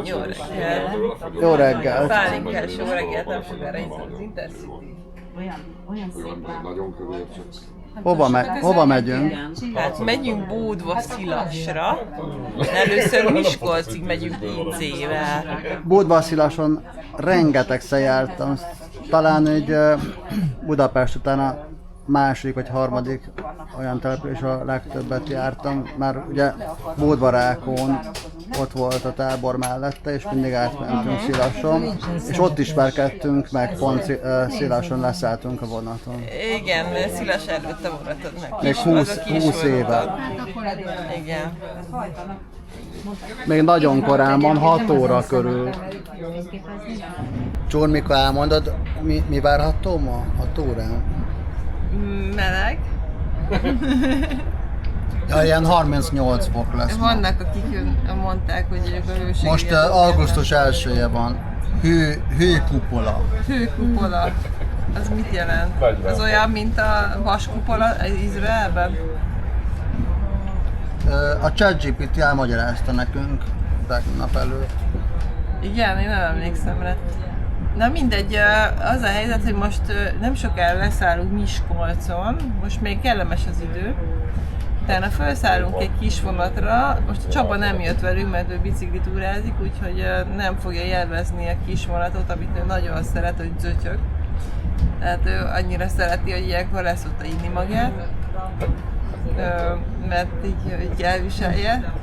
Jó reggel. Jó reggel. Pálinkás jó reggelt, nem sokára itt az Intercity. Nagyon körül csak. Hova megyünk? Hát megyünk Bódva Szilasra. Először Miskolcig megyünk IC-vel. Bódvaszilason rengetegszer jártam. Talán egy Budapest után a második vagy harmadik olyan település, a legtöbbet jártam, mert ugye Bódvarákón ott volt a tábor mellette, és mindig átmentünk Szilason, és ott ismerkedtünk meg, pont Szilason leszálltunk a vonaton. Igen, Szilas előtt a vonaton meg. Még 20 éve. Igen. Még nagyon korán van, 6 óra körül. Csúr, mikor elmondod, mi várható ma a túrán? Meleg. Ja, ilyen 38 fok lesz. Vannak, akik mondták, hogy ők a hőség. Most augusztus 1-je van. Hőkupola. Hőkupola. Az mit jelent? Az olyan, mint a vaskupola Izraelben? A ChatGPT elmagyarázta nekünk tegnap előtt. Igen, én nem emlékszem rá. Na mindegy, az a helyzet, hogy most nem sokára leszállunk Miskolcon, most még kellemes az idő. Utána felszállunk egy kis vonatra, most Csaba nem jött velünk, mert ő biciklitúrázik, úgyhogy nem fogja élvezni a kis vonatot, amit ő nagyon szeret, hogy zötyög. Tehát ő annyira szereti, hogy ilyenkor leszokta inni magát, mert így elviselje.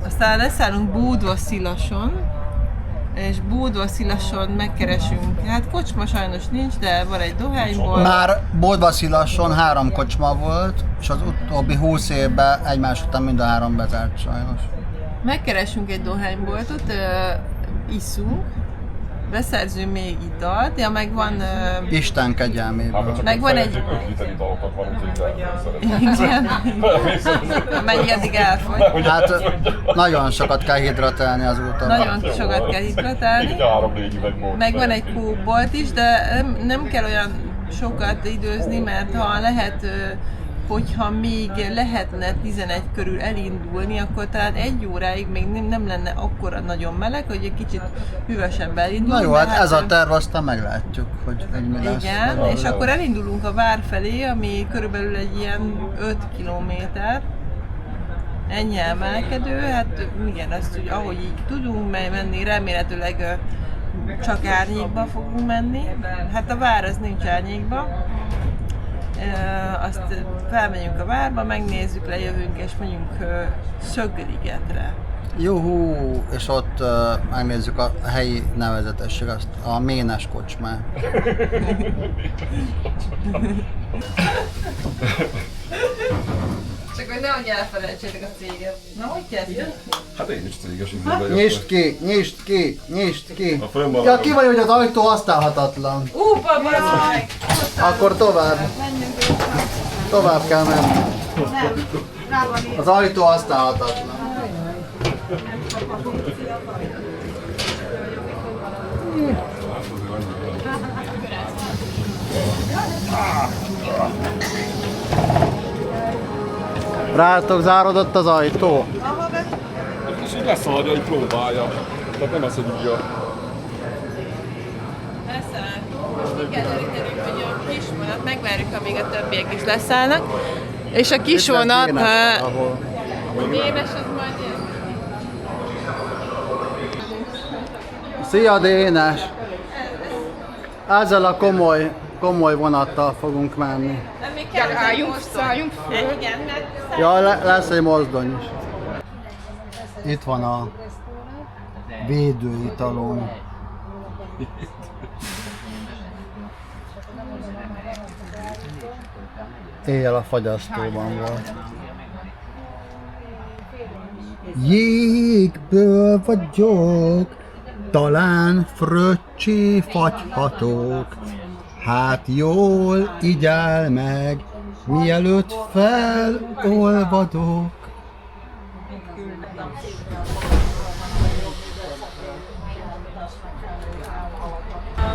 Aztán leszállunk Bódva-Szilason, és Bódva-Szilason megkeresünk, hát kocsma sajnos nincs, de van egy dohányból. Már Bódva-Szilason 3 kocsma volt, és az utóbbi 20 évben egymás után mind a 3 bezárt sajnos. Megkeresünk egy dohányboltot, iszunk, beszerzünk még italt, ja meg van... Isten kegyelméből. Meg van egy... Igen. Mennyi eddig elfogy. Hát nagyon sokat kell hidratálni az úton. Nagyon sokat kell hidratálni. Meg van egy kókbolt is, de nem kell olyan sokat időzni, mert ha lehet, hogyha még lehetne 11 körül elindulni, akkor talán 1 óráig még nem lenne akkora nagyon meleg, hogy egy kicsit hűvösebb elindulni. Na jó, hát ez a terv, aztán meglátjuk, hogy mi lesz. Igen, és akkor elindulunk a vár felé, ami körülbelül egy ilyen 5 kilométer. Ennyi emelkedő, hát igen, azt úgy, ahogy így tudunk menni, remélhetőleg csak árnyékba fogunk menni. Hát a vár az nincs árnyékba. Azt felmegyünk a várba, megnézzük, lejövünk és megyünk Szögligetre. Juhú, és ott megnézzük a helyi nevezetesség, azt a Ménes kocsmát. Csak hogy nehogy elfelejtsétek a céget. Na, hogy kezdjük? Hát én is céges időben Nyisd ki! Ja, ki vagy, hogy az ajtó használhatatlan. Babaj! Akkor tovább. Tovább kell menni. Az ajtó használhatatlan. Rátok zárodott az ajtó? És így leszaladja, hogy próbálja. Tehát nem az, hogy így Leszálltunk, most ki kell derítenünk, hogy a kis vonat, megvárjuk, amíg a többiek is leszállnak. És a kis vonat... Dénes, az majd jön. Szia Dénes! Ezzel a komoly vonattal fogunk menni. Nem, még kell szálljunk föl. Igen, mert Ja, lesz egy mozdony is. Itt van a védőitalom. Éjjel a fagyasztóban volt. Jégből vagyok, talán fröccsé fagyhatok. Hát jól igyál meg, mielőtt felolvadok.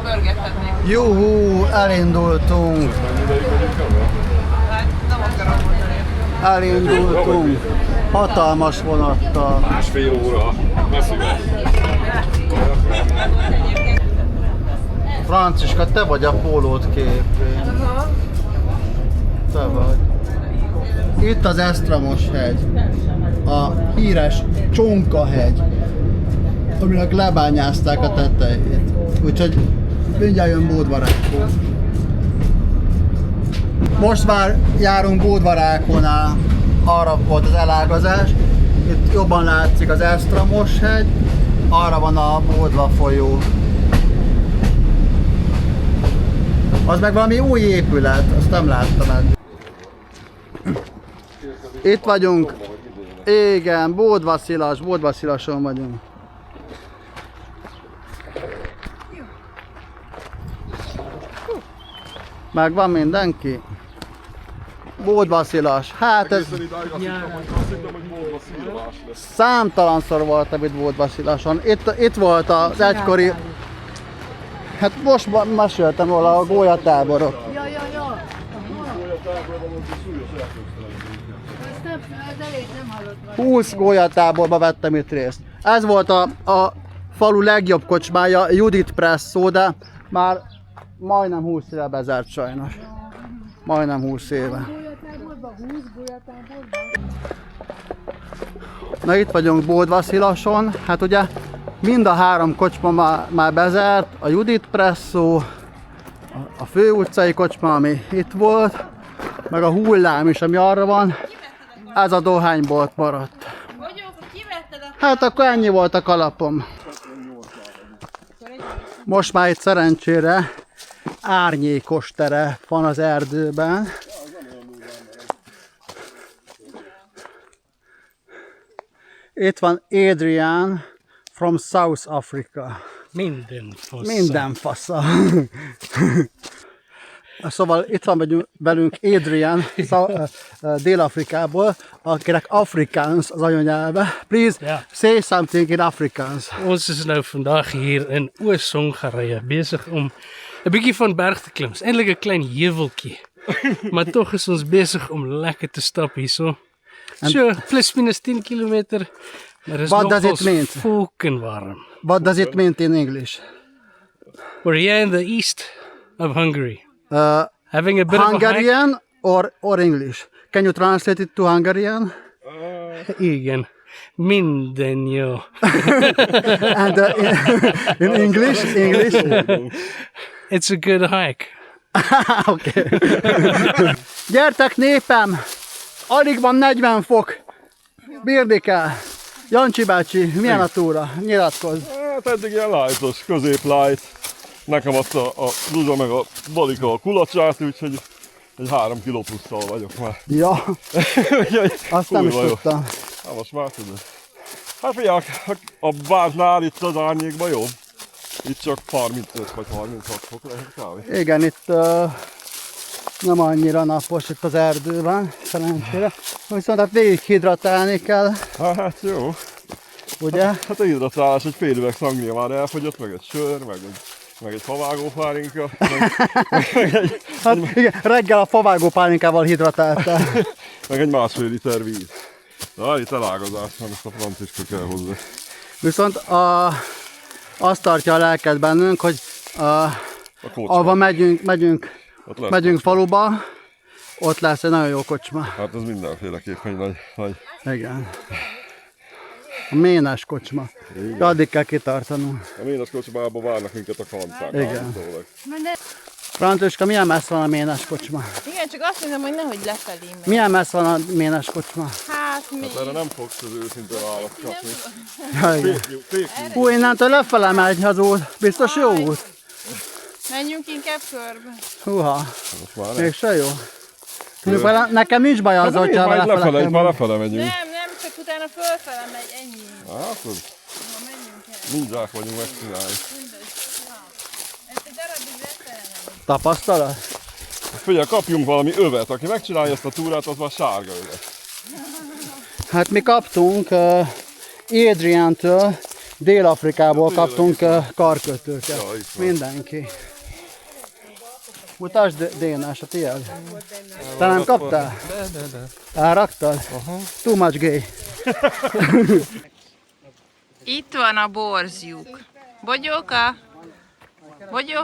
pörgethetnénk. Juhú, elindultunk. Hát nem akarom mondani. Elindultunk. Hatalmas vonattal. Másfél óra. Messzivel. Franciska, te vagy a pólót képén. Te vagy. Itt az Esztramos hegy. A híres Csonka hegy, aminek lebányázták a tetejét. Úgyhogy mindjárt jön Bódvarákó. Most már járunk Bódvarákónál, arra volt az elágazás. Itt jobban látszik az Esztramos hegy, arra van a Bódva folyó. Az meg valami új épület, azt nem láttam eddig. Itt vagyunk. Igen, Bódvaszilason vagyunk. Megvan mindenki? Bódvaszilas. Hát ez Egészen idáig azt hittem, hogy Bódvaszilás lesz. számtalanszor voltam itt Bódvaszilason. Itt volt az egykori... Hát most meséltem róla a gólyatáborok. Ja. Gólyatáborban volt egy súlyos elköszönhető. Ez elég nem hallott. 20 gólyatáborba vettem itt részt. Ez volt a falu legjobb kocsmája, Judith Presszó, de már majdnem 20 éve bezárt sajnos. Majdnem 20 éve. Gólyatáborban, 20 gólyatáborban. Na itt vagyunk Bódvaszilason, hát ugye mind a 3 kocsma már bezárt, a Judith Presszó, a fő utcai kocsma, ami itt volt, meg a Hullám is, ami arra van, ez a dohánybolt maradt. Hát akkor ennyi volt a kalapom. Most már itt szerencsére árnyékos tere van az erdőben. Itt van Adrian from South Africa. Minden fasza. Szóval itt van velünk Adrian Dél-Afrikából, akinek Afrikaans az anyanyelve. Please say something in Afrikaans. Ons is nou vandag hier in Oos-Hongarije bezig om 'n bietjie van berg te klim. Is eintlik 'n klein heuweltjie. Maar tog is ons bezig om lekker te stap hierso. So plus minus 10 kilometer. Maar is What does it nogals mean? fucking warm. What does it mean in English? We're here in the east of Hungary. Having a bit of a hike. Hungarian or English? Can you translate it to Hungarian? Igen. Minden jó. And in English? It's a good hike. Okay. Gyertek népem! Alig van 40 fok. Bírni kell. Jancsi bácsi, milyen a túra? Nyilatkozz. Hát eddig ilyen lightos, közép light. Nekem azt a Zsuzsa meg a Balika a kulacsát, úgyhogy egy 3 kiló plusszal vagyok már. Ja, azt nem is Kurva jó. tudtam. Hát most már tudod. Hát figyelj, a vártnál itt az árnyékban jobb. Itt csak 35 vagy 36 fok lehet kávé. Igen, itt nem annyira napos itt az erdőben, szerencsére. Viszont hát végig hidratálni kell, Hát jó. ugye? Hát a hidratálás, egy fél üveg szangria már elfogyott, meg egy sör, meg egy favágópálinka. Hát igen, reggel a favágó pálinkával hidratáltál. Meg egy 1,5 liter víz. Na, itt elágazás van, ezt a Franciska kell hozzá. Viszont azt tartja a lelket bennünk, hogy ahova megyünk Ott lesz kocsma. faluba, ott lesz egy nagyon jó kocsma. Hát ez mindenféleképpen nagy. Igen. A Ménes kocsma. De addig kell kitartanunk. A Ménes kocsmában várnak minket a kancák. Igen. állítólag. Franciska, milyen messze van a Ménes kocsma? Igen, csak azt mondom, hogy nehogy lefelé megy. Milyen messze van a Ménes kocsma? Hát mi? Hát erre nem fogsz az őszinte választ kapni. Ja, igen. Fake news. Hú, innentől lefele megy az út. Biztos jó út? Menjünk inkább körbe. Húha, Most már nem. mégse jó. Tudjuk, nekem nincs baj Hát azzal, miért hogyha már lefele lefele, kell itt már menni. lefele megyünk. Nem, csak utána fölfele megy, ennyi. Hát, akkor mindjárt vagyunk megcsinálni. Ezt egy darabig lefele megy. Tapasztalat? Figyelj, kapjunk valami övet. Aki megcsinálja ezt a túrát, az már sárga övet. Hát mi kaptunk Adriantől, Dél-Afrikából kaptunk karkötőket. Ja, itt van. Mindenki. Mutasd Dénás, a tiéd. Te nem kaptál? De. Elraktad? Too much gay. Itt van a borzjuk. Bogyóka? Bogyó?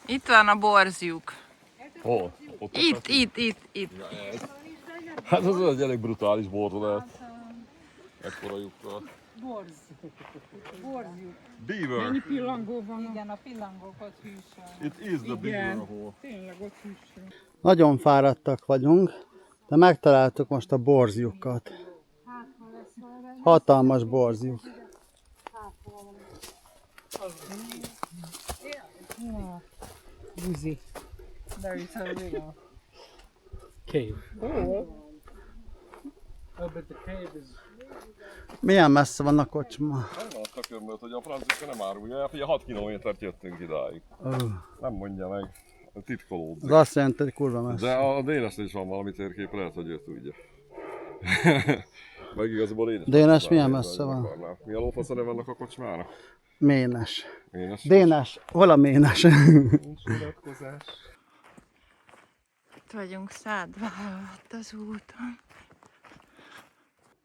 Itt van a borzjuk. Hol? Ott Itt. Hát az egy elég brutális borz lehet. Ekkora lyukkal. Borz. Beaver. Mennyi pillangó van? Igen, a pillangókat hűsön. It is the beaver hole. Tényleg ott hűsön. Nagyon fáradtak vagyunk, de megtaláltuk most a borzjukat. Hatalmas borzjuk. Buzi. Cave. Oh, but the cave is... Milyen messze van a kocsma? Nem van a tökömböt, hogy a francia nem árulja el, figyelj, 6 kilométert jöttünk idáig. Nem mondja meg, titkolódik. Az azt jelenti, hogy kurva messze. De a Dénesnél is van valami térkép, lehet, hogy ő tudja. Meg igazából én is. Dénes milyen messze van? Mi a lófaszere vannak a kocsmára? Ménes. Énes? Dénes, hol a ménes? Nincs iratkozás. Itt vagyunk szádva alatt az úton.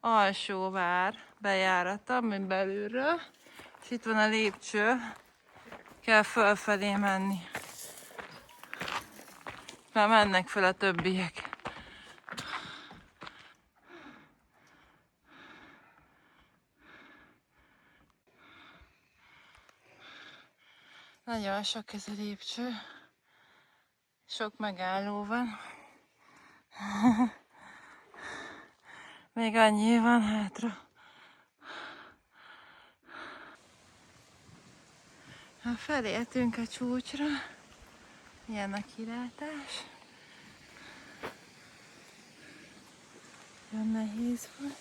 Alsóvár bejárata, mint belülről. És itt van a lépcső. Kell fölfelé menni. Már mennek fel a többiek. Nagyon sok ez a lépcső. Sok megálló van. Még annyi van hátra. Felértünk a csúcsra. Ilyen a kilátás. Nagyon nehéz volt.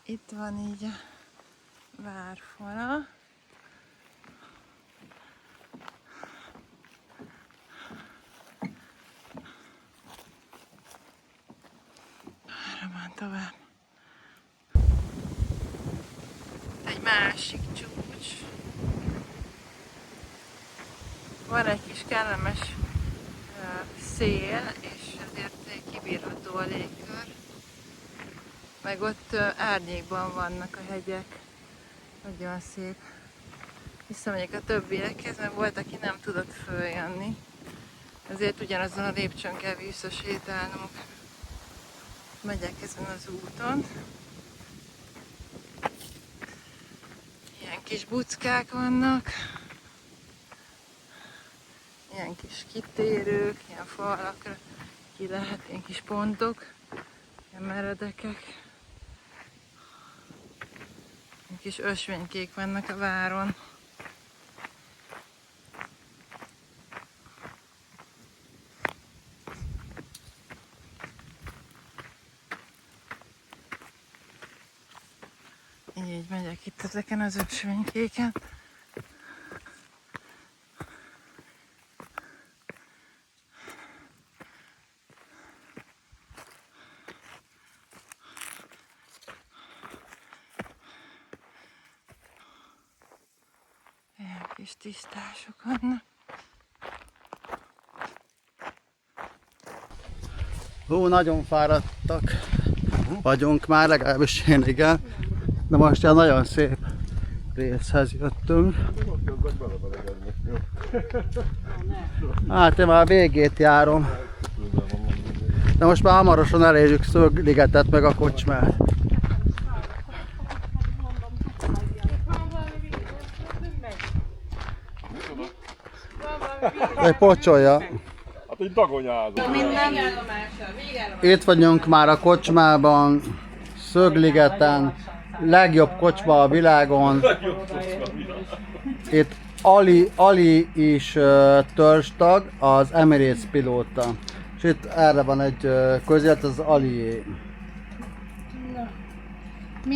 Itt van így a várfala. Arra van tovább. Egy másik csúcs. Van egy kis kellemes szél, és ezért kibírható a légkör. Meg ott árnyékban vannak a hegyek. Nagyon szép. Visszamegyek a többiekhez, mert volt, aki nem tudott följönni. Ezért ugyanazon a lépcsőn kell visszasétálnunk. Megyek ezen az úton. Ilyen kis buckák vannak. Ilyen kis kitérők, ilyen falakra ki lehet, ilyen kis pontok. Ilyen meredekek. Ilyen kis ösvénykék vannak a váron. Így megyek itt ezeken az ösvénykéken. Ilyen kis tisztások vannak. Hú, nagyon fáradtak vagyunk már, legalábbis én igen. De most ilyen nagyon szép részhez jöttünk. Hát én már a végét járom. De most már hamarosan elérjük Szögligetet meg a kocsmát. Egy pocsolja. Hát egy dagonyázó. Itt vagyunk már a kocsmában, Szögligeten, legjobb kocsma a világon. Itt Ali is törzstag, az Emirates pilóta. És itt erre van egy közélet, az Alié.